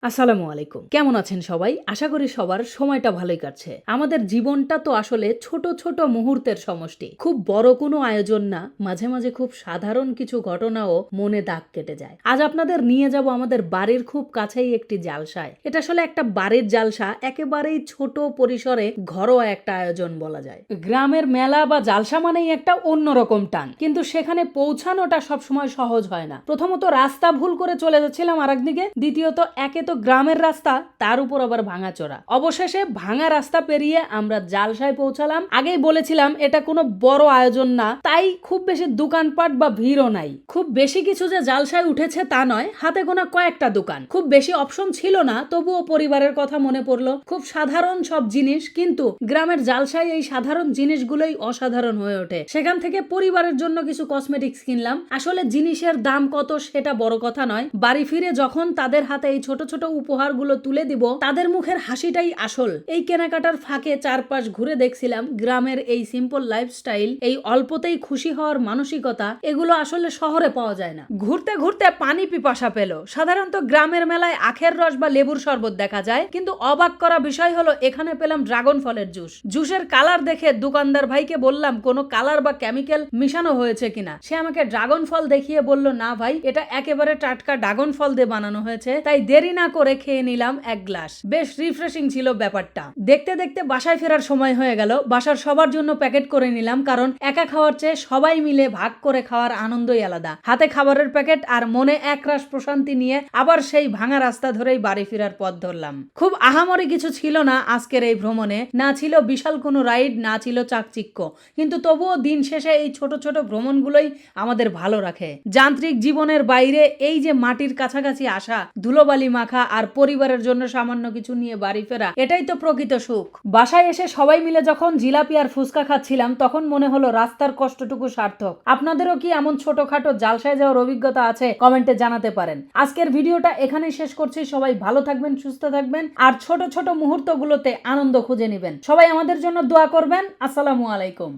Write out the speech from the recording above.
আসসালামু আলাইকুম। কেমন আছেন সবাই? আশা করি সবার সময়টা ভালোই কাটছে। আমাদের জীবনটা তো আসলে ছোট ছোট মুহূর্তের সমষ্টি। খুব বড় কোনো আয়োজন না, মাঝে মাঝে খুব সাধারণ কিছু ঘটনাও মনে দাগ কেটে যায়। আজ আপনাদের নিয়ে যাব আমাদের বাড়ির খুব কাছেই একটি জালসায়। এটা আসলে একটা বাড়ির জালসা, একেবারেই ছোট পরিসরে ঘরোয়া একটা আয়োজন বলা যায়। গ্রামের মেলা বা জালসা মানেই একটা অন্যরকম টান, কিন্তু সেখানে পৌঁছানোটা সবসময় সহজ হয় না। প্রথমত রাস্তা ভুল করে চলে যাচ্ছিলাম আরেকদিকে, দ্বিতীয়ত একে তো গ্রামের রাস্তা, তার উপর আবার ভাঙাচোরা। অবশেষে ভাঙা রাস্তা পেরিয়ে আমরা জালসায় পৌঁছালাম। আগেই বলেছিলাম এটা কোনো বড় আয়োজন না, তাই খুব বেশি দোকানপাট বা ভিড়ও নাই। খুব বেশি কিছু যে জালসায় উঠেছে তা নয়, হাতে গোনা কয়েকটা দোকান। খুব বেশি অপশন ছিল না, তবুও পরিবারের কথা মনে পড়লো। খুব সাধারণ সব জিনিস, কিন্তু গ্রামের জালসায় এই সাধারণ জিনিসগুলোই অসাধারণ হয়ে ওঠে। সেখান থেকে পরিবারের জন্য কিছু কসমেটিক্স কিনলাম। আসলে জিনিসের দাম কত সেটা বড় কথা নয়, বাড়ি ফিরে যখন তাদের হাতে এই ছোট ছোট উপহারগুলো তুলে দিব, তাদের মুখের হাসিটাই আসল। এই কেনাকাটার ফাঁকে চারপাশ ঘুরে দেখছিলাম গ্রামের এই সিম্পল লাইফস্টাইল, এই অল্পতেই খুশি হওয়ার মানসিকতা, এগুলো আসলে শহরে পাওয়া যায় না। ঘুরতে ঘুরতে পানি পিপাসা পেল। সাধারণত গ্রামের মেলায় আখের রস বা লেবুর শরবত দেখা যায়, কিন্তু অবাক করা বিষয় হলো এখানে পেলাম ড্রাগন ফলের জুস। জুসের কালার দেখে দোকানদার ভাইকে বললাম কোনো কালার বা কেমিক্যাল মিশানো হয়েছে কিনা। সে আমাকে ড্রাগন ফল দেখিয়ে বলল, না ভাই, এটা একেবারে টাটকা ড্রাগন ফল দিয়ে বানানো হয়েছে। তাই দেরি না করে খেয়ে নিলাম এক গ্লাস। বেশ রিফ্রেশিং ছিল ব্যাপারটা। দেখতে দেখতে বাসায় ফেরার সময় হয়ে গেল। বাসার সবার জন্য প্যাকেট করে নিলাম, কারণ একা খাওয়ার চেয়ে সবাই মিলে ভাগ করে খাওয়ার আনন্দই আলাদা। হাতে খাবারের প্যাকেট আর মনে একরাশ প্রশান্তি নিয়ে আবার সেই ভাঙা রাস্তা ধরেই বাড়ি ফেরার পথ ধরলাম। খুব আহামরি কিছু ছিল না আজকের এই ভ্রমণে, না ছিল বিশাল কোনো রাইড, না ছিল চাকচিক্য, কিন্তু তবুও দিন শেষে এই ছোট ছোট ভ্রমণগুলোই আমাদের ভালো রাখে। যান্ত্রিক জীবনের বাইরে এই যে মাটির কাছাকাছি আসা, ধুলোবালি মাখা আর পরিবারের জন্য সামান্য কিছু নিয়ে বাড়ি ফেরা, এটাই তো প্রকৃত সুখ। বাসায় এসে সবাই মিলে যখন জিলাপি আর ফুচকা খাচ্ছিলাম, তখন মনে হলো রাস্তার কষ্টটুকু সার্থক। আপনাদেরও কি এমন ছোটখাটো জালসায় যাওয়ার অভিজ্ঞতা আছে? কমেন্টে জানাতে পারেন। আজকের ভিডিওটা এখানেই শেষ করছি। সবাই ভালো থাকবেন, সুস্থ থাকবেন, আর ছোট ছোট মুহূর্তগুলোতে আনন্দ খুঁজে নেবেন। সবাই আমাদের জন্য দোয়া করবেন। আসসালামু আলাইকুম।